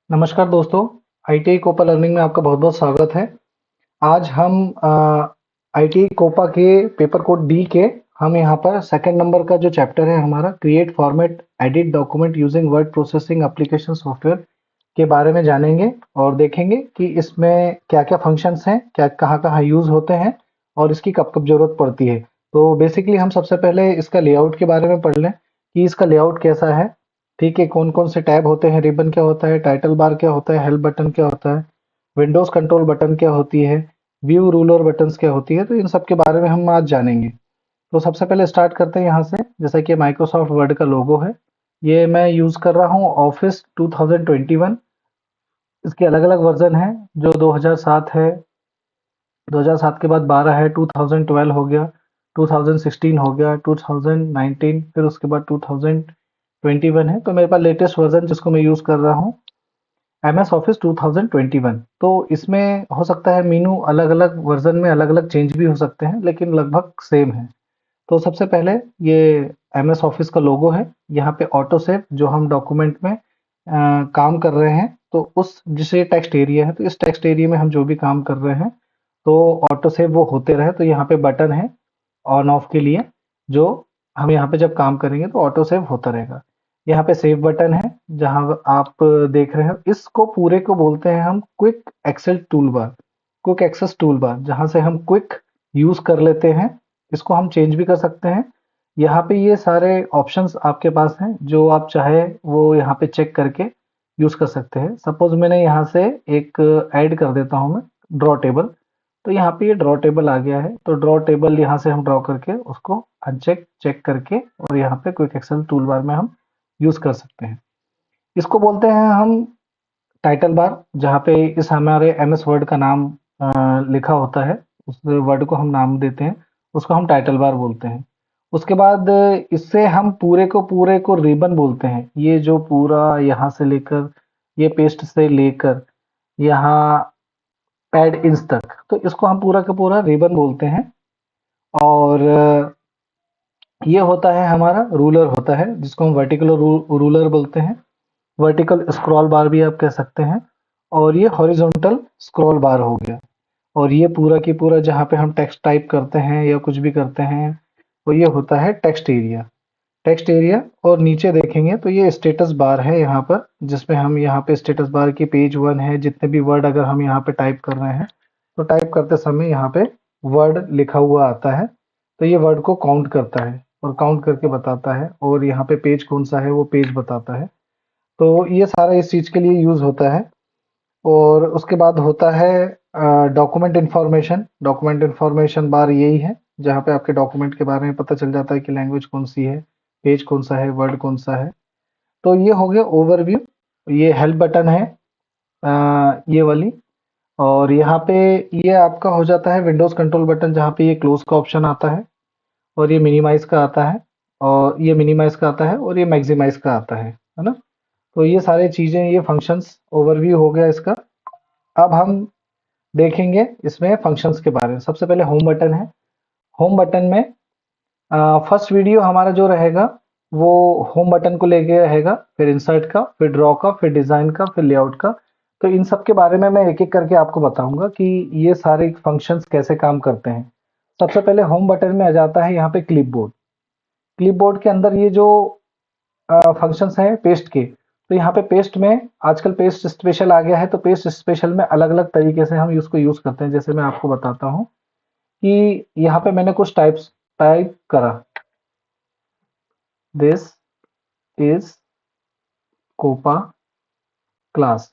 नमस्कार दोस्तों, ITI Copa learning में आपका बहुत-बहुत स्वागत है। आज हम आईटीआई कोपा के पेपर कोड डी के हम यहाँ पर सेकंड नंबर का जो चैप्टर है हमारा create format edit document using word processing application software के बारे में जानेंगे और देखेंगे कि इसमें क्या-क्या फंक्शंस हैं, क्या कहाँ-कहाँ यूज़ होते हैं और इसकी कब-कब ज़रूरत पड़ती है। तो बेसिकली हम सबसे पहले इसका लेआउट के बारे में पढ़ लें कि इसका लेआउट कैसा है। ठीक है, कौन-कौन से टैब होते हैं, रिबन क्या होता है, टाइटल बार क्या होता है, हेल्प बटन क्या होता है, विंडोज़ कंट्रोल बटन क्या होती है, व्यू रूलर बटन्स क्या होती है, तो इन सब के बारे में हम आज जानेंगे। तो सबसे पहले स्टार्ट करते हैं यहाँ से, जैसा कि माइक्रोसॉफ्ट वर्ड का लोगो है। ये मैं यूज़ कर रहा हूँ ऑफिस 2021। इसके अलग-अलग वर्ज़न हैं, जो 2007 है, 2007 के बाद 12 है, 2012 हो गया, 2016 हो गया, 2019, फिर उसके बाद 2021 है। तो मेरे पास लेटेस्ट वर्ज़न जिसको मैं यूज़ कर रहा हूँ एमएस ऑफिस 2021। तो इसमें हो सकता है मीनू अलग-अलग वर्ज़न में अलग-अलग चेंज भी हो सकते हैं, लेकिन लगभग सेम है। तो सबसे पहले ये एमएस ऑफिस का लोगो है। यहाँ पे ऑटो सेव जो हम डॉक्यूमेंट में काम कर रहे हैं, तो उस जिसे टेक्स्ट एरिया है, तो इस टेक्स्ट एरिया में हम जो भी काम कर रहे हैं, तो ऑटो सेव वो होते रहे। तो यहाँ पे बटन है ऑन ऑफ के लिए, जो हम यहाँ पे जब काम करेंगे तो ऑटो सेव होता रहेगा। यहाँ पे सेव बटन है, जहाँ आप देख रहे हो, इसको पूरे को बोलते हैं हम quick excel tool bar, quick access tool bar, जहाँ से हम क्विक यूज कर लेते हैं। इसको हम चेंज भी कर सकते हैं। यहाँ पे ये सारे ऑप्शंस आपके पास हैं, जो आप चाहे वो यहाँ पे चेक करके यूज कर सकते हैं। सपोज मैंने यहाँ से एक ऐड कर देता हूँ मैं, ड्रॉ टेबल। तो यहाँ पे ये ड्रॉ टेबल आ गया है, तो ड्रॉ टेबल यहाँ से हम ड्रॉ करके उसको अनचेक चेक करके और यहाँ पे क्विक एक्सेल टूल बार में हम यूज कर सकते हैं। इसको बोलते हैं हम टाइटल बार, जहाँ पे इस हमारे एमएस वर्ड का नाम लिखा होता है, उस वर्ड को हम नाम देते हैं, उसको हम टाइटल बार बोलते हैं। उसके बाद इससे हम पूरे को रिबन बोलते हैं। ये जो पूरा यहाँ से लेकर, ये पेस्ट से लेकर यहाँ पैड इंच तक, तो इसको हम पूरा का पूरा रिबन बोलते हैं। और ये होता है हमारा रूलर होता है, जिसको हम वर्टिकल रूलर बोलते हैं। वर्टिकल स्क्रॉल बार भी आप कह सकते हैं। और ये हॉरिजॉन्टल स्क्रॉल बार हो गया। और ये पूरा की पूरा जहाँ पे हम टेक्स्ट टाइप करते हैं या कुछ भी करते हैं, तो ये होता है टेक्स्ट एरिया। टेक्स्ट एरिया और नीचे देखेंगे तो ये स्टेटस बार है यहाँ पर, जिसमें हम यहाँ पे स्टेटस बार की पेज 1 है, जितने भी वर्ड अगर हम यहाँ पे टाइप कर रहे हैं, तो टाइप करते समय यहाँ पे वर्ड लिखा हुआ आता है। तो ये वर्ड को काउंट करता है और काउंट करके बताता है, और यहाँ पे पेज कौन सा है वो पेज बताता है। तो ये सारा इस चीज़ के लिए यूज़ होता है। और उसके बाद होता है डॉक्यूमेंट इंफॉर्मेशन। डॉक्यूमेंट इंफॉर्मेशन बार यही है, जहाँ पे आपके डॉक्यूमेंट के बारे में पता चल जाता है कि लैंग्वेज कौन सी है, पेज कौन सा है, वर्ड कौन सा है। तो ये हो गया ओवरव्यू। ये हेल्प बटन है, ये वाली। और यहाँ पे ये आपका हो जाता है विंडोज कंट्रोल बटन, जहाँ पे ये क्लोज का ऑप्शन आता है, और ये मिनिमाइज का आता है, और ये मिनिमाइज का आता है, और ये मैक्सिमाइज का आता है ना। तो ये सारी चीजें, ये फंक्शंस ओवरव्यू हो गया इसका। अब हम देखेंगे इसमें फंक्शंस के बारे में। सबसे पहले होम बटन है। होम बटन में फर्स्ट वीडियो हमारा जो रहेगा वो होम बटन को लेके रहेगा, फिर इंसर्ट का, फिर ड्रॉ का, फिर डिजाइन का, फिर लेआउट का। तो इन सब के बारे में मैं एक एक करके आपको बताऊंगा कि ये सारे फंक्शंस कैसे काम करते हैं। सबसे पहले होम बटन में आ जाता है यहाँ पे क्लिपबोर्ड। क्लिपबोर्ड के अंदर ये जो फंक्शंस हैं पेस्ट के, तो यहाँ पे पेस्ट में आजकल पेस्ट स्पेशल आ गया है। तो पेस्ट स्पेशल में अलग अलग तरीके से हम इसको यूज करते हैं। जैसे मैं आपको बताता हूँ कि यहाँ पे मैंने कुछ टाइप करा, this is COPA class,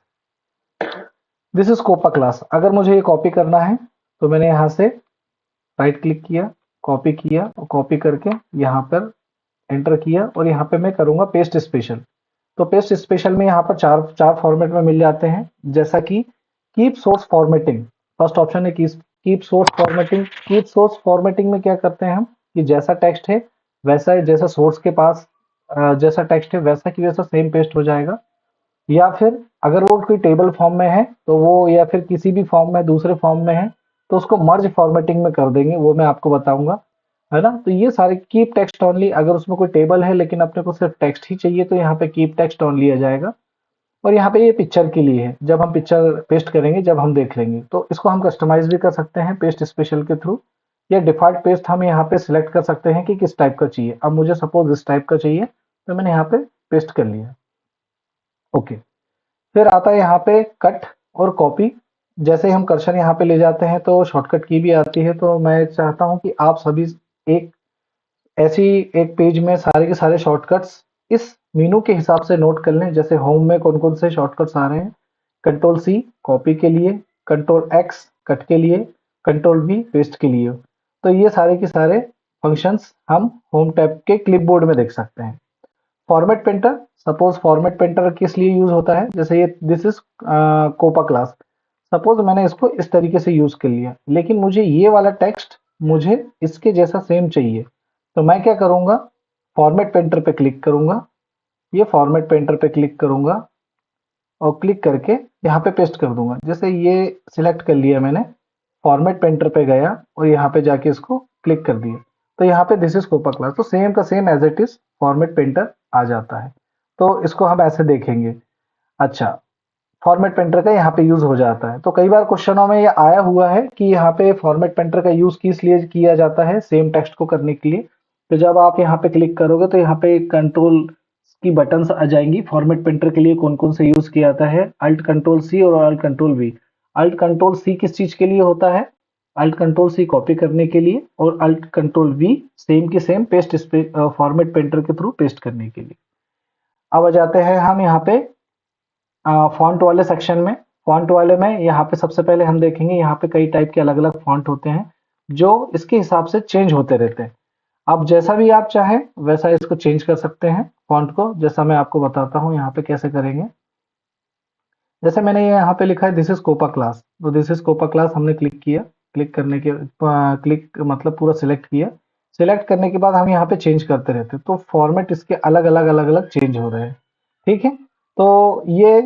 this is COPA class. अगर मुझे ये कॉपी करना है तो मैंने यहाँ से राइट क्लिक किया, कॉपी किया, और कॉपी करके यहाँ पर एंटर किया, और यहाँ पे मैं करूंगा पेस्ट स्पेशल। तो पेस्ट स्पेशल में यहाँ पर चार चार फॉर्मेट में मिल जाते हैं, जैसा कि keep source formatting. First option है keep source formatting. Keep source formatting में क्या करते हैं हम, कि जैसा टेक्स्ट है वैसा, जैसा सोर्स के पास जैसा टेक्स्ट है वैसा की वैसा सेम पेस्ट हो जाएगा। या फिर अगर वो कोई टेबल फॉर्म में है तो वो, या फिर किसी भी फॉर्म में दूसरे फॉर्म में है, तो उसको मर्ज फॉर्मेटिंग में कर देंगे, वो मैं आपको बताऊंगा, है ना। तो ये सारे कीप टेक्स्ट ओनली, अगर उसमें कोई टेबल है लेकिन अपने को सिर्फ टेक्स्ट ही चाहिए, तो यहाँ पे कीप टेक्स्ट ओनली आ जाएगा। और यहाँ पे ये पिक्चर के लिए है, जब हम पिक्चर पेस्ट करेंगे, जब हम देख लेंगे, तो इसको हम कस्टमाइज भी कर सकते हैं पेस्ट स्पेशल के थ्रू, या डिफॉल्ट पेस्ट हम यहाँ पे सिलेक्ट कर सकते हैं कि किस टाइप का चाहिए। अब मुझे सपोज इस टाइप का चाहिए, तो मैंने यहाँ पे पेस्ट कर लिया। ओके, फिर आता है यहाँ पे कट और कॉपी। जैसे ही हम कर्सर यहाँ पे ले जाते हैं तो शॉर्टकट की भी आती है, तो मैं चाहता हूँ कि आप सभी एक ऐसी एक पेज में सारे के सारे शॉर्टकट्स इस मेनू के हिसाब से नोट कर लें। जैसे होम में कौन कौन से शॉर्टकट्स आ रहे हैं, कंट्रोल सी कॉपी के लिए, कंट्रोल एक्स कट के लिए, कंट्रोल वी पेस्ट के लिए। तो ये सारे के सारे फंक्शंस हम होम टैब के क्लिपबोर्ड में देख सकते हैं। Format painter, suppose format painter किस लिए यूज होता है, जैसे ये this is COPA class, suppose मैंने इसको इस तरीके से यूज कर लिया, लेकिन मुझे ये वाला टेक्स्ट मुझे इसके जैसा सेम चाहिए, तो मैं क्या करूंगा, फॉर्मेट पेंटर पे क्लिक करूंगा, ये फॉर्मेट पेंटर पे क्लिक करूंगा और क्लिक करके यहाँ पे पेस्ट कर दूंगा। जैसे ये सिलेक्ट कर लिया मैंने, फॉर्मेट पेंटर पे गया और यहाँ पे जाके इसको क्लिक कर दिया, तो यहाँ पे दिस इज कोपा क्लास, तो सेम का same as it is format painter आ जाता है। तो इसको हम ऐसे देखेंगे। अच्छा, फॉर्मेट पेंटर का यहाँ पे यूज हो जाता है। तो कई बार क्वेश्चनों में ये आया हुआ है कि यहाँ पे फॉर्मेट पेंटर का यूज किस लिए किया जाता है, सेम टेक्स्ट को करने के लिए। तो जब आप यहाँ पे क्लिक करोगे तो यहाँ पे कंट्रोल की बटन्स आ जाएंगी। फॉर्मेट पेंटर के लिए कौन कौन से यूज किया जाता है, अल्ट कंट्रोल सी और alt control V. Alt control C किस चीज के लिए होता है, अल्ट कंट्रोल सी कॉपी करने के लिए, और अल्ट कंट्रोल वी सेम की सेम पेस्ट फॉर्मेट पेंटर के थ्रू पेस्ट करने के लिए। अब आ जाते हैं हम यहाँ पे फॉन्ट वाले सेक्शन में। फॉन्ट वाले में यहाँ पे सबसे पहले हम देखेंगे, यहाँ पे कई टाइप के अलग अलग फॉन्ट होते हैं जो इसके हिसाब से चेंज होते रहते हैं। आप जैसा भी आप चाहें वैसा इसको चेंज कर सकते हैं फॉन्ट को, जैसा मैं आपको बताता हूँ यहाँ पे कैसे करेंगे। जैसे मैंने ये यहाँ पे लिखा है दिस इज कोपा क्लास, तो दिस इज कोपा क्लास हमने क्लिक किया, क्लिक करने के क्लिक मतलब पूरा सिलेक्ट किया। सिलेक्ट करने के बाद हम यहाँ पे चेंज करते रहते हैं, तो फॉर्मेट इसके अलग अलग चेंज हो रहे हैं। ठीक है, तो ये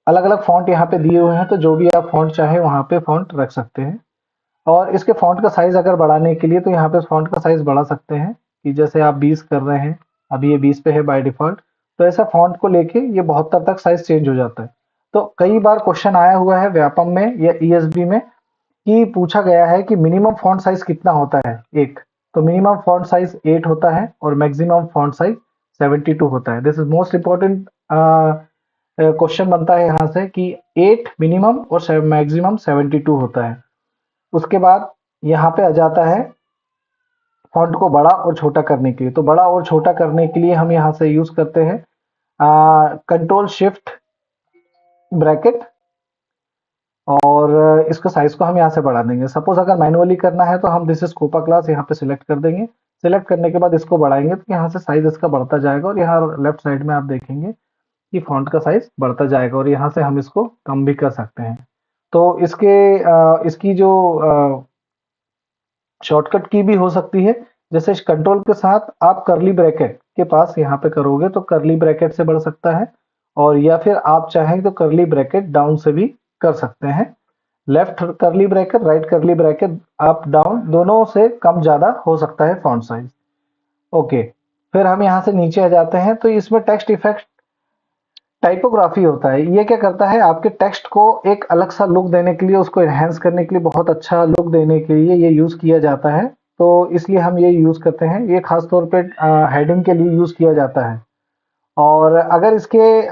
अलग अलग फॉन्ट यहाँ पे दिए हुए हैं, तो जो भी आप फॉन्ट चाहे वहाँ पे फॉन्ट रख सकते हैं। और इसके फॉन्ट का साइज अगर बढ़ाने के लिए तो यहाँ पे फॉन्ट का साइज बढ़ा सकते हैं, कि जैसे आप 20 कर रहे हैं, अभी ये 20 पे है बाय डिफॉल्ट, तो ऐसा फॉन्ट को लेके ये 72 तक साइज चेंज हो जाता है। तो कई बार क्वेश्चन आया हुआ है व्यापम में या ईएसबी में कि पूछा गया है कि मिनिमम फॉन्ट साइज कितना होता है एक, तो मिनिमम फॉन्ट साइज 8 होता है और मैक्सिमम फॉन्ट साइज 72 होता है। This is most important question बनता है यहाँ से कि 8 मिनिमम और मैक्सिमम 72 होता है। उसके बाद यहाँ पे आ जाता है फॉन्ट को बड़ा और छोटा करने के लिए। तो बड़ा और छोटा करने के लिए हम यहाँ से यूज करते हैं कंट्रोल शिफ्ट ब्रैकेट, और इसका साइज को हम यहाँ से बढ़ा देंगे। सपोज अगर मैनुअली करना है तो हम दिस इज कोपा क्लास यहाँ पे सिलेक्ट कर देंगे। सिलेक्ट करने के बाद इसको बढ़ाएंगे तो यहाँ से साइज इसका बढ़ता जाएगा, और यहाँ लेफ्ट साइड में आप देखेंगे कि फॉन्ट का साइज बढ़ता जाएगा, और यहाँ से हम इसको कम भी कर सकते हैं। तो इसकी जो शॉर्टकट की भी हो सकती है, जैसे कंट्रोल के साथ आप करली ब्रैकेट के पास यहाँ पे करोगे तो करली ब्रैकेट से बढ़ सकता है, और या फिर आप चाहें तो करली ब्रैकेट डाउन से भी कर सकते हैं। लेफ्ट करली ब्रैकेट, राइट करली ब्रैकेट, अप डाउन दोनों से कम ज्यादा हो सकता है फॉन्ट साइज। ओके, फिर हम यहाँ से नीचे आ जाते हैं, तो इसमें टेक्स्ट इफेक्ट टाइपोग्राफी होता है। ये क्या करता है, आपके टेक्स्ट को एक अलग सा लुक देने के लिए, उसको एनहेंस करने के लिए, बहुत अच्छा लुक देने के लिए ये यूज किया जाता है। तो इसलिए हम ये यूज करते हैं, ये खास तौर पे हेडिंग के लिए यूज किया जाता है। और अगर इसके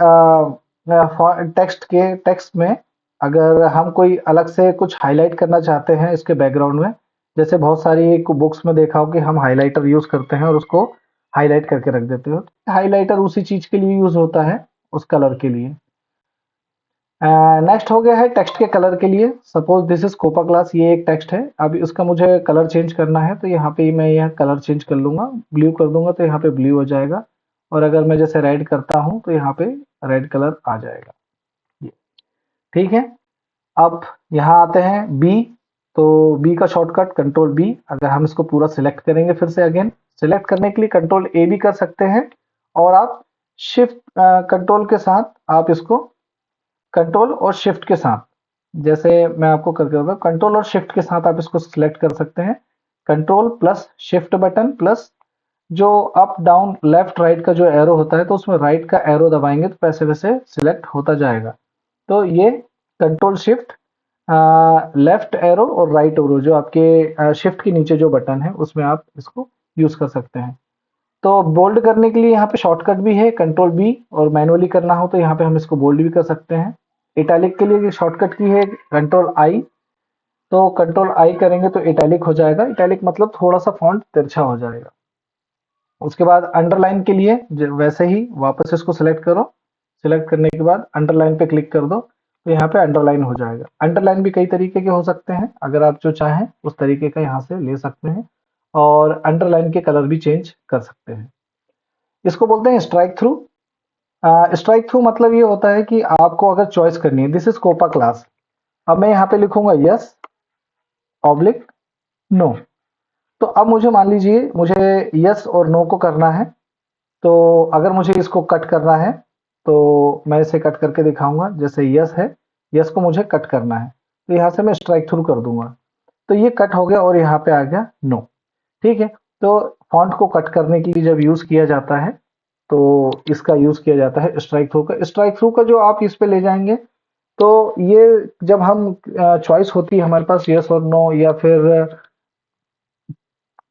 टेक्स्ट में अगर हम कोई अलग से कुछ हाईलाइट करना चाहते हैं इसके बैकग्राउंड में, जैसे बहुत सारी बुक्स में देखा हो कि हम हाइलाइटर यूज करते हैं और उसको हाईलाइट करके रख देते हो, हाइलाइटर उसी चीज के लिए यूज होता है, उस कलर के लिए। नेक्स्ट हो गया है टेक्स्ट के कलर के लिए। Suppose this is COPA class, ये एक टेक्स्ट है, अब इसका मुझे कलर चेंज करना है, तो यहाँ पे मैं यह कलर चेंज कर लूंगा, ब्लू कर दूंगा तो यहाँ पे ब्लू हो जाएगा, और अगर मैं जैसे रेड करता हूँ तो यहाँ पे रेड कलर आ जाएगा। ये ठीक है। अब यहाँ आते हैं बी, तो बी का शॉर्टकट कंट्रोल बी। अगर हम इसको पूरा सिलेक्ट करेंगे, फिर से अगेन सिलेक्ट करने के लिए कंट्रोल ए भी कर सकते हैं, और आप शिफ्ट कंट्रोल के साथ आप इसको कंट्रोल और शिफ्ट के साथ, जैसे मैं आपको करके होगा, कंट्रोल और शिफ्ट के साथ आप इसको सिलेक्ट कर सकते हैं। Control plus shift button plus जो अप डाउन लेफ्ट राइट का जो एरो होता है तो उसमें राइट का एरो दबाएंगे तो वैसे वैसे सिलेक्ट होता जाएगा। तो ये कंट्रोल शिफ्ट लेफ्ट एरो और राइट एरो जो आपके शिफ्ट के नीचे जो बटन है उसमें आप इसको यूज कर सकते हैं। तो बोल्ड करने के लिए यहाँ पे शॉर्टकट भी है कंट्रोल बी, और मैनुअली करना हो तो यहाँ पे हम इसको बोल्ड भी कर सकते हैं। इटैलिक के लिए शॉर्टकट की है कंट्रोल आई, तो कंट्रोल आई करेंगे तो इटैलिक हो जाएगा। इटैलिक मतलब थोड़ा सा फॉन्ट तिरछा हो जाएगा। उसके बाद अंडरलाइन के लिए वैसे ही वापस इसको सिलेक्ट करो, सिलेक्ट करने के बाद अंडरलाइन पे क्लिक कर दो तो यहाँ पे अंडरलाइन हो जाएगा। अंडरलाइन भी कई तरीके के हो सकते हैं, अगर आप जो चाहें उस तरीके का यहाँ से ले सकते हैं, और अंडरलाइन के कलर भी चेंज कर सकते हैं। इसको बोलते हैं स्ट्राइक थ्रू। स्ट्राइक थ्रू मतलब ये होता है कि आपको अगर चॉइस करनी है, दिस इज कोपा क्लास, अब मैं यहाँ पे लिखूंगा यस ऑब्लिक नो। तो अब मुझे मान लीजिए मुझे यस और नो को करना है, तो अगर मुझे इसको कट करना है तो मैं इसे कट करके दिखाऊंगा। जैसे यस है, यस को मुझे कट करना है तो यहाँ से मैं स्ट्राइक थ्रू कर दूंगा, तो ये कट हो गया और यहाँ पे आ गया नो। ठीक है, तो फॉन्ट को कट करने के लिए जब यूज किया जाता है तो इसका यूज किया जाता है स्ट्राइक थ्रू का। स्ट्राइक थ्रू का जो आप इस पे ले जाएंगे तो ये जब हम चॉइस होती है हमारे पास यस और नो, या फिर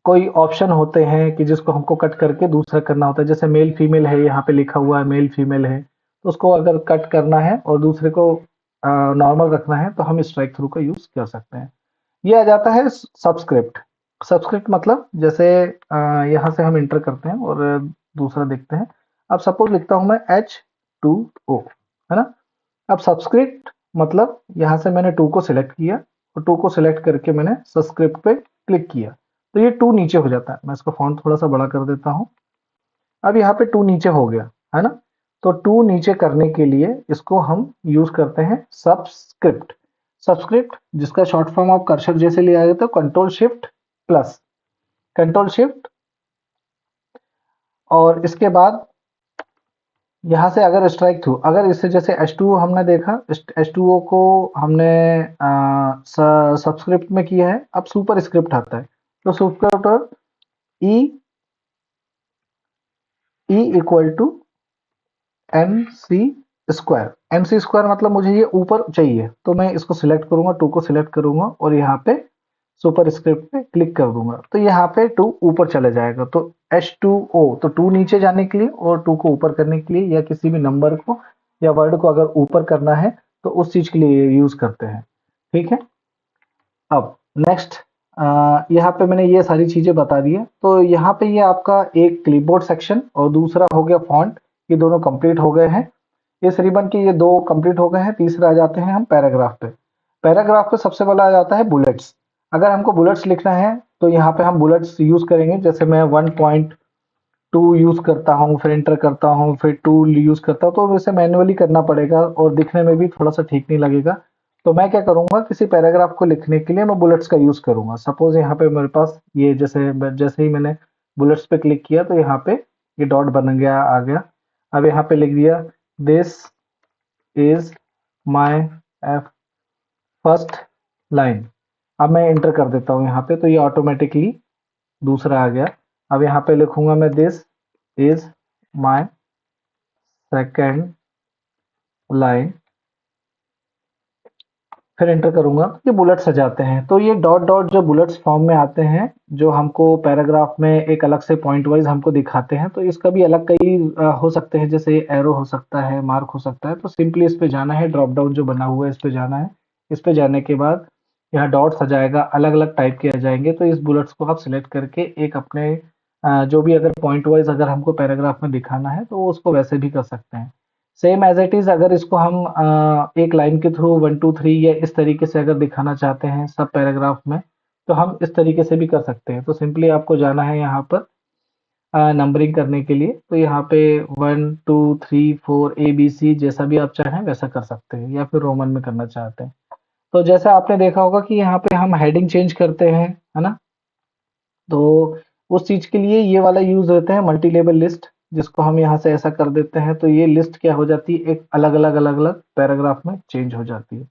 कोई ऑप्शन होते हैं कि जिसको हमको कट करके दूसरा करना होता है, जैसे मेल फीमेल है यहाँ पे लिखा हुआ है मेल फीमेल है, तो उसको अगर कट करना है और दूसरे को नॉर्मल रखना है तो हम स्ट्राइक थ्रू का यूज कर सकते हैं। ये आ जाता है सबस्क्रिप्ट। सबस्क्रिप्ट मतलब जैसे यहाँ से हम इंटर करते हैं और दूसरा देखते हैं। अब सपोज लिखता हूँ मैं H2O, है ना। अब सबस्क्रिप्ट मतलब यहाँ से मैंने 2 को सिलेक्ट किया और 2 को सिलेक्ट करके मैंने सबस्क्रिप्ट पे क्लिक किया तो ये 2 नीचे हो जाता है। मैं इसका फॉन्ट थोड़ा सा बड़ा कर देता हूँ। अब यहाँ पे 2 नीचे हो गया, है ना। तो 2 नीचे करने के लिए इसको हम यूज करते हैं सबस्क्रिप्ट। सबस्क्रिप्ट जिसका शॉर्ट फॉर्म आप कर्सर जैसे ले आए तो control shift plus, control shift, और इसके बाद यहाँ से अगर स्ट्राइक थ्रू, अगर इससे जैसे H2O हमने देखा, H2O को हमने सबस्क्रिप्ट में किया है, अब सुपर स्क्रिप्ट आता है तो super E E equal to M C square. M C square मतलब मुझे ये ऊपर चाहिए तो मैं इसको सिलेक्ट करूंगा, 2 को सिलेक्ट करूंगा और यहाँ पे सुपर स्क्रिप्ट पे क्लिक कर दूंगा तो यहाँ पे 2 ऊपर चले जाएगा। तो H2O तो 2 नीचे जाने के लिए और 2 को ऊपर करने के लिए, या किसी भी नंबर को या वर्ड को अगर ऊपर करना है तो उस चीज के लिए यूज करते हैं। ठीक है, अब नेक्स्ट यहाँ पे मैंने ये सारी चीजें बता दी है। तो यहाँ पे ये आपका एक क्लिपबोर्ड सेक्शन और दूसरा हो गया फॉन्ट, ये दोनों कंप्लीट हो गए हैं। इस रिबन के ये 2 कंप्लीट हो गए हैं। तीसरा आ जाते हैं हम पैराग्राफ पे। पैराग्राफ पे सबसे पहला आ जाता है बुलेट्स। अगर हमको बुलेट्स लिखना है तो यहाँ पे हम बुलेट्स यूज करेंगे। जैसे मैं 1.2 यूज करता हूँ, फिर एंटर करता हूँ, फिर 2 यूज करता हूँ, तो इसे मैन्युअली करना पड़ेगा और दिखने में भी थोड़ा सा ठीक नहीं लगेगा। तो मैं क्या करूंगा, किसी पैराग्राफ को लिखने के लिए मैं बुलेट्स का यूज करूंगा। सपोज यहाँ पे मेरे पास ये जैसे जैसे ही मैंने बुलेट्स पे क्लिक किया तो यहाँ पे ये डॉट बन गया, आ गया। अब यहाँ पे लिख दिया this is my first line. अब मैं एंटर कर देता हूँ यहाँ पे तो ये ऑटोमेटिकली दूसरा आ गया। अब यहाँ पे लिखूंगा मैं this is my second line, फिर एंटर करूंगा। ये बुलेट्स आ जाते हैं। तो ये डॉट डॉट जो बुलेट्स फॉर्म में आते हैं जो हमको पैराग्राफ में एक अलग से पॉइंट वाइज हमको दिखाते हैं, तो इसका भी अलग कई हो सकते हैं। जैसे एरो हो सकता है, मार्क हो सकता है। तो सिंपली इस पे जाना है, ड्रॉप डाउन जो बना हुआ है इस पे जाना है। इस पे जाने के बाद यहाँ डॉट्स आ जाएगा, अलग अलग टाइप के आ जाएंगे। तो इस बुलेट्स को आप सिलेक्ट करके एक अपने जो भी अगर पॉइंट वाइज अगर हमको पैराग्राफ में दिखाना है तो उसको वैसे भी कर सकते हैं। सेम एज इट इज अगर इसको हम एक लाइन के थ्रू 1 2 3 या इस तरीके से अगर दिखाना चाहते हैं सब पैराग्राफ में, तो हम इस तरीके से भी कर सकते हैं। तो सिंपली आपको जाना है यहाँ पर नंबरिंग करने के लिए। तो यहाँ पे 1 2 3 4 ABC जैसा भी आप चाहें वैसा कर सकते हैं, या फिर रोमन में करना चाहते हैं। तो जैसा आपने देखा होगा कि यहाँ पे हम हेडिंग चेंज करते हैं, है ना। तो उस चीज के लिए ये वाला यूज होता है मल्टी लेवल लिस्ट, जिसको हम यहाँ से ऐसा कर देते हैं तो ये लिस्ट क्या हो जाती है, एक अलग अलग अलग अलग पैराग्राफ में चेंज हो जाती है।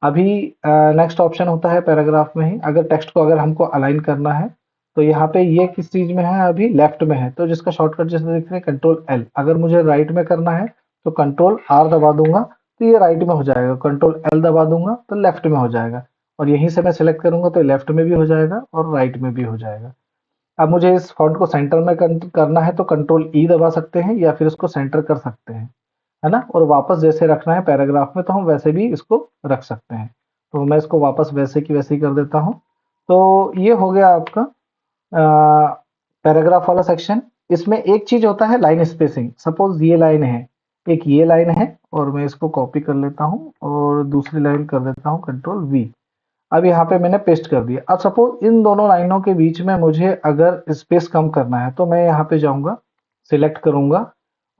अभी नेक्स्ट ऑप्शन होता है पैराग्राफ में ही, अगर टेक्स्ट को अगर हमको अलाइन करना है तो यहाँ पे ये किस चीज में है, अभी लेफ्ट में है, तो जिसका शॉर्टकट जैसे देख रहे हैं कंट्रोल एल। अगर मुझे राइट में करना है तो कंट्रोल आर दबा दूंगा तो ये राइट में हो जाएगा, कंट्रोल एल दबा दूंगा तो लेफ्ट में हो जाएगा, और यहीं से मैं सिलेक्ट करूंगा तो लेफ्ट में भी हो जाएगा और राइट में भी हो जाएगा। अब मुझे इस फॉन्ट को सेंटर में करना है तो कंट्रोल ई दबा सकते हैं या फिर इसको सेंटर कर सकते हैं, है ना। और वापस जैसे रखना है पैराग्राफ में तो हम वैसे भी इसको रख सकते हैं। तो मैं इसको वापस वैसे की वैसे ही कर देता हूँ। तो ये हो गया आपका पैराग्राफ वाला सेक्शन। इसमें एक चीज होता है लाइन स्पेसिंग। सपोज ये लाइन है, एक ये लाइन है, और मैं इसको कॉपी कर लेता हूँ और दूसरी लाइन कर देता हूँ कंट्रोल वी। अब यहाँ पे मैंने पेस्ट कर दिया। अब सपोज इन दोनों लाइनों के बीच में मुझे अगर स्पेस कम करना है तो मैं यहाँ पे जाऊंगा, सिलेक्ट करूंगा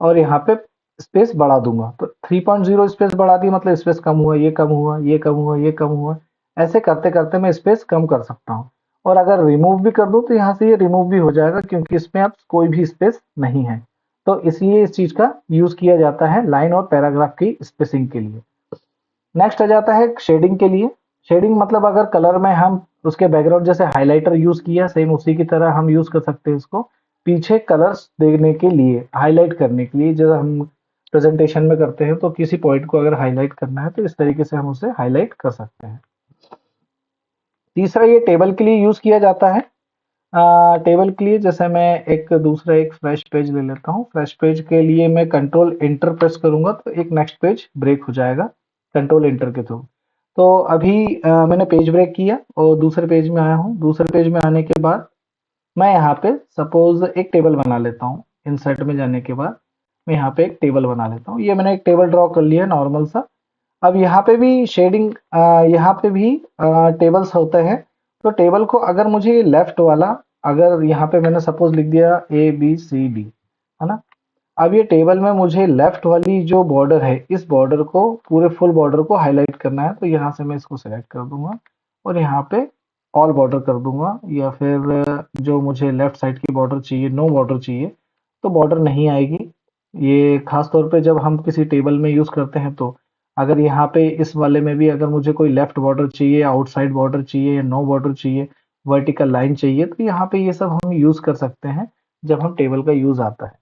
और यहाँ पे स्पेस बढ़ा दूंगा। तो 3.0 स्पेस बढ़ा दी मतलब स्पेस कम हुआ, ये कम हुआ, ये कम हुआ, ये कम हुआ। ऐसे करते करते मैं स्पेस कम कर सकता हूँ। और अगर रिमूव भी कर दूं तो यहाँ से ये रिमूव भी हो जाएगा क्योंकि इसमें अब कोई भी स्पेस नहीं है। तो इसलिए इस चीज का यूज किया जाता है लाइन और पैराग्राफ की स्पेसिंग के लिए। नेक्स्ट आ जाता है शेडिंग के लिए। शेडिंग मतलब अगर कलर में हम उसके बैकग्राउंड जैसे हाइलाइटर यूज किया, सेम उसी की तरह हम यूज कर सकते हैं इसको पीछे कलर्स देने के लिए, हाईलाइट करने के लिए। जब हम प्रेजेंटेशन में करते हैं तो किसी पॉइंट को अगर हाईलाइट करना है तो इस तरीके से हम उसे हाईलाइट कर सकते हैं। तीसरा ये टेबल के लिए यूज किया जाता है। टेबल के लिए जैसे मैं एक फ्रेश पेज ले लेता हूँ। फ्रेश पेज के लिए मैं कंट्रोल इंटर प्रेस करूंगा तो एक नेक्स्ट पेज ब्रेक हो जाएगा कंट्रोल इंटर के थ्रू। तो अभी मैंने पेज ब्रेक किया और दूसरे पेज में आया हूँ। दूसरे पेज में आने के बाद मैं यहाँ पे सपोज एक टेबल बना लेता हूँ। इंसर्ट में जाने के बाद मैं यहाँ पे एक टेबल बना लेता हूँ। ये मैंने एक टेबल ड्रॉ कर लिया नॉर्मल सा। अब यहाँ पे भी शेडिंग, यहाँ पे भी टेबल्स होते हैं। तो टेबल को अगर मुझे लेफ्ट वाला, अगर यहाँ पे मैंने सपोज लिख दिया ए बी सी डी, है ना। अब ये टेबल में मुझे लेफ्ट वाली जो बॉर्डर है इस बॉर्डर को, पूरे फुल बॉर्डर को हाईलाइट करना है। तो यहाँ से मैं इसको सिलेक्ट कर दूंगा और यहाँ पे ऑल बॉर्डर कर दूंगा, या फिर जो मुझे लेफ्ट साइड की बॉर्डर चाहिए, नो बॉर्डर चाहिए, तो बॉर्डर नहीं आएगी। ये खास तौर पे जब हम किसी टेबल में यूज करते हैं तो अगर यहाँ पे इस वाले में भी अगर मुझे कोई लेफ्ट बॉर्डर चाहिए, आउटसाइड बॉर्डर चाहिए, या नो बॉर्डर चाहिए, वर्टिकल लाइन चाहिए, तो यहाँ पे ये सब हम यूज कर सकते हैं जब हम टेबल का यूज आता है।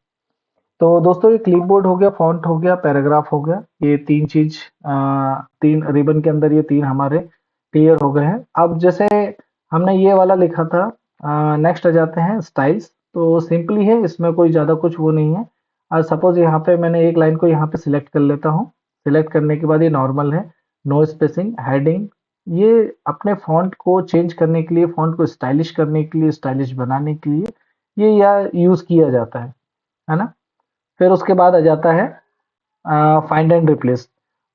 तो दोस्तों ये क्लिपबोर्ड हो गया, फॉन्ट हो गया, पैराग्राफ हो गया, ये तीन चीज, तीन रिबन के अंदर ये तीन हमारे क्लियर हो गए हैं। अब जैसे हमने ये वाला लिखा था, नेक्स्ट आ जाते हैं स्टाइल्स। तो सिंपली है, इसमें कोई ज्यादा कुछ वो नहीं है। सपोज यहाँ पे मैंने एक लाइन को यहाँ पे सिलेक्ट कर लेता हूँ। सिलेक्ट करने के बाद ये नॉर्मल है, नो स्पेसिंग, हेडिंग। ये अपने फॉन्ट को चेंज करने के लिए, फॉन्ट को स्टाइलिश करने के लिए, स्टाइलिश बनाने के लिए ये या यूज किया जाता है ना। फिर उसके बाद आ जाता है फाइंड एंड रिप्लेस।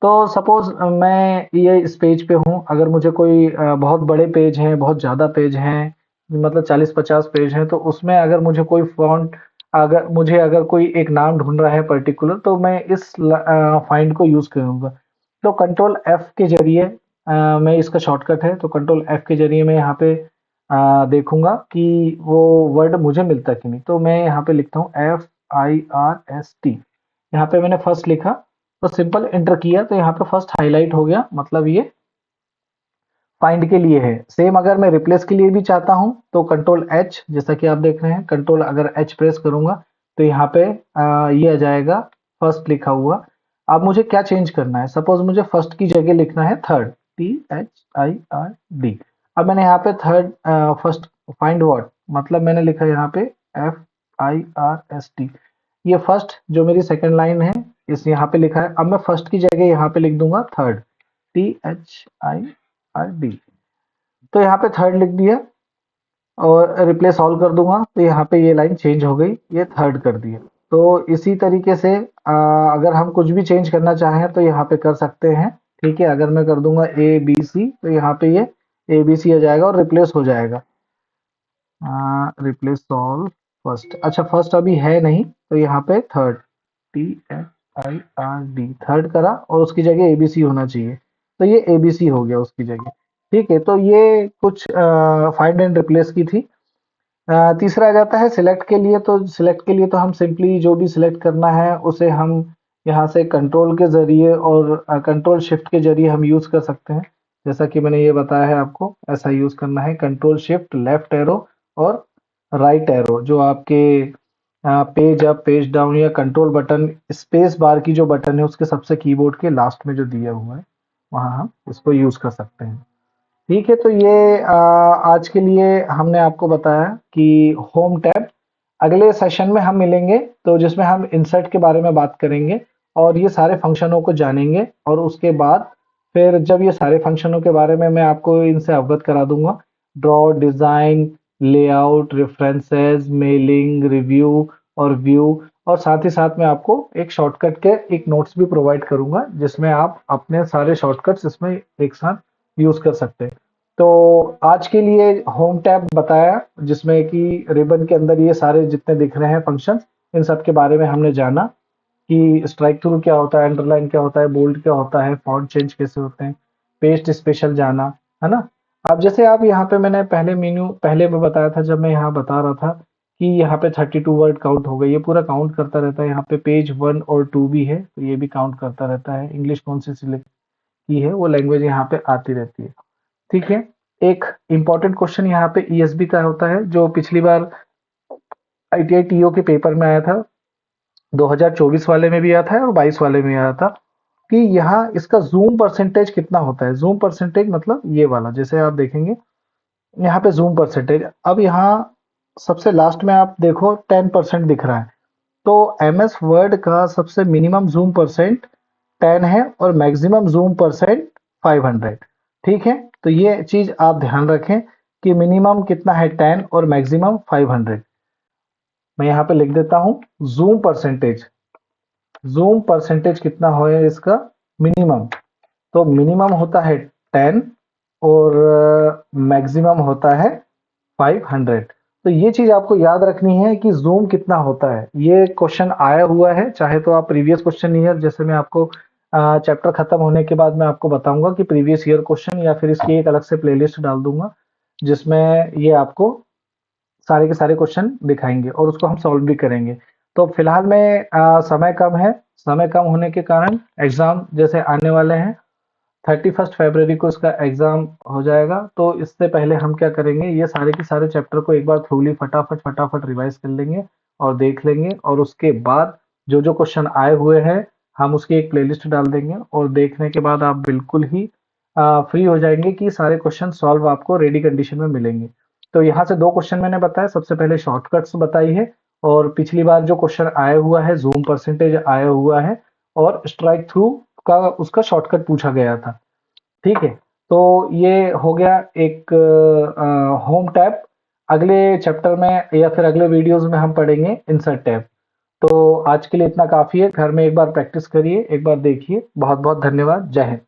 तो सपोज मैं ये इस पेज पे हूँ, अगर मुझे कोई बहुत बड़े पेज हैं, बहुत ज़्यादा पेज हैं, मतलब 40-50 पेज हैं, तो उसमें अगर मुझे कोई फॉन्ट, अगर कोई एक नाम ढूंढ रहा है पर्टिकुलर, तो मैं इस फाइंड को यूज़ करूँगा। तो कंट्रोल एफ के जरिए, मैं इसका शॉर्टकट है, तो कंट्रोल एफ के जरिए मैं यहाँ पे देखूंगा कि वो वर्ड मुझे मिलता कि नहीं। तो मैं यहाँ पे लिखता हूँ FIRST। यहाँ पे मैंने फर्स्ट लिखा तो सिंपल एंटर किया तो यहाँ पे फर्स्ट हाईलाइट हो गया, मतलब ये फाइंड के लिए है। सेम अगर मैं रिप्लेस के लिए भी चाहता हूँ तो कंट्रोल एच, जैसा कि आप देख रहे हैं, कंट्रोल अगर एच प्रेस करूंगा तो यहाँ पे ये आ जाएगा फर्स्ट लिखा हुआ। अब मुझे क्या चेंज करना है, सपोज मुझे फर्स्ट की जगह लिखना है थर्ड, THIRD। अब मैंने यहाँ पे थर्ड, फर्स्ट फाइंड वर्ड, मतलब मैंने लिखा यहाँ पे FIRST। ये फर्स्ट जो मेरी सेकंड लाइन है इस यहाँ पे लिखा है। अब मैं फर्स्ट की जगह यहाँ पे लिख दूंगा थर्ड, THIRD। तो यहाँ पे थर्ड लिख दिया और रिप्लेस ऑल कर दूंगा तो यहाँ पे ये लाइन चेंज हो गई, ये थर्ड कर दिया। तो इसी तरीके से अगर हम कुछ भी चेंज करना चाहें तो यहाँ पे कर सकते हैं। ठीक है, अगर मैं कर दूंगा ABC तो यहाँ पे ये ABC आ जाएगा और रिप्लेस हो जाएगा। रिप्लेस ऑल फर्स्ट, अच्छा फर्स्ट अभी है नहीं तो यहाँ पे थर्ड, THIRD थर्ड करा और उसकी जगह ABC होना चाहिए, तो ये ABC हो गया उसकी जगह। ठीक है, तो ये कुछ फाइंड एंड रिप्लेस की थी। तीसरा आ जाता है सिलेक्ट के लिए। तो सिलेक्ट के लिए तो हम सिंपली जो भी सिलेक्ट करना है उसे हम यहाँ से कंट्रोल के जरिए और कंट्रोल शिफ्ट के जरिए हम यूज कर सकते हैं। जैसा कि मैंने ये बताया है आपको, ऐसा यूज करना है, कंट्रोल शिफ्ट लेफ्ट एरो और राइट एरो जो आपके पेज अप पेज डाउन या कंट्रोल बटन स्पेस बार की जो बटन है उसके सबसे कीबोर्ड के लास्ट में जो दिया हुआ है वहां हम इसको यूज कर सकते हैं। ठीक है, तो ये आज के लिए हमने आपको बताया कि होम टैब। अगले सेशन में हम मिलेंगे तो जिसमें हम इंसर्ट के बारे में बात करेंगे और ये सारे फंक्शनों को जानेंगे, और उसके बाद फिर जब ये सारे फंक्शनों के बारे में मैं आपको इनसे अवगत करा दूंगा, draw, design, layout, references, mailing, review और व्यू, और साथ ही साथ मैं आपको एक शॉर्टकट के एक नोट्स भी प्रोवाइड करूंगा जिसमें आप अपने सारे शॉर्टकट्स इसमें एक साथ यूज कर सकते हैं। तो आज के लिए होम टैब बताया जिसमें कि रिबन के अंदर ये सारे जितने दिख रहे हैं फंक्शंस, इन सब के बारे में हमने जाना कि स्ट्राइक थ्रू क्या होता है, अंडरलाइन क्या होता है, बोल्ड क्या होता है, फॉन्ट चेंज कैसे होते हैं, पेस्ट स्पेशल जाना, है ना। अब जैसे आप यहाँ पे मैंने पहले मेन्यू पहले में बताया था, जब मैं यहाँ बता रहा था कि यहाँ पे 32 वर्ड काउंट हो गए, ये पूरा काउंट करता रहता है। यहाँ पे पेज 1 और 2 भी है तो ये भी काउंट करता रहता है। इंग्लिश कौन सी सिलेक्ट की है वो लैंग्वेज यहाँ पे आती रहती है। ठीक है, एक इंपॉर्टेंट क्वेश्चन यहाँ पे ईएसबी का होता है जो पिछली बार आईटीआई टीओ के पेपर में आया था, 2024 वाले में भी आया था और 22 वाले में आया था, कि यहाँ इसका जूम परसेंटेज कितना होता है। जूम परसेंटेज मतलब ये वाला, जैसे आप देखेंगे यहाँ पे जूम परसेंटेज, अब यहाँ सबसे लास्ट में आप देखो 10% दिख रहा है, तो एमएस वर्ड का सबसे मिनिमम जूम परसेंट 10 है और मैक्सिमम जूम परसेंट 500। ठीक है, तो ये चीज आप ध्यान रखें कि मिनिमम कितना है 10 और मैक्सिमम 500। मैं यहाँ पे लिख देता हूँ जूम परसेंटेज। जूम परसेंटेज कितना हो इसका मिनिमम, तो मिनिमम होता है 10 और मैक्सिमम होता है 500। तो ये चीज आपको याद रखनी है कि जूम कितना होता है। ये क्वेश्चन आया हुआ है, चाहे तो आप प्रीवियस क्वेश्चन ईयर, जैसे मैं आपको चैप्टर खत्म होने के बाद मैं आपको बताऊंगा कि प्रीवियस ईयर क्वेश्चन, या फिर इसकी एक अलग से प्लेलिस्ट डाल दूंगा जिसमें ये आपको सारे के सारे क्वेश्चन दिखाएंगे और उसको हम सॉल्व भी करेंगे। तो फिलहाल में समय कम है, समय कम होने के कारण एग्जाम जैसे आने वाले हैं, 31 फरवरी को इसका एग्जाम हो जाएगा, तो इससे पहले हम क्या करेंगे, ये सारे के सारे चैप्टर को एक बार थ्रूली फटाफट फटाफट रिवाइज कर लेंगे और देख लेंगे, और उसके बाद जो जो क्वेश्चन आए हुए हैं हम उसकी एक प्लेलिस्ट डाल देंगे, और देखने के बाद आप बिल्कुल ही फ्री हो जाएंगे कि सारे क्वेश्चन सॉल्व आपको रेडी कंडीशन में मिलेंगे। तो यहाँ से दो क्वेश्चन मैंने बताया, सबसे पहले शॉर्टकट्स बताई है, और पिछली बार जो क्वेश्चन आया हुआ है जूम परसेंटेज आया हुआ है, और स्ट्राइक थ्रू का उसका शॉर्टकट पूछा गया था। ठीक है, तो ये हो गया एक होम टैब। अगले चैप्टर में या फिर अगले वीडियोस में हम पढ़ेंगे इंसर्ट टैब। तो आज के लिए इतना काफी है, घर में एक बार प्रैक्टिस करिए, एक बार देखिए। बहुत बहुत धन्यवाद। जय हिंद।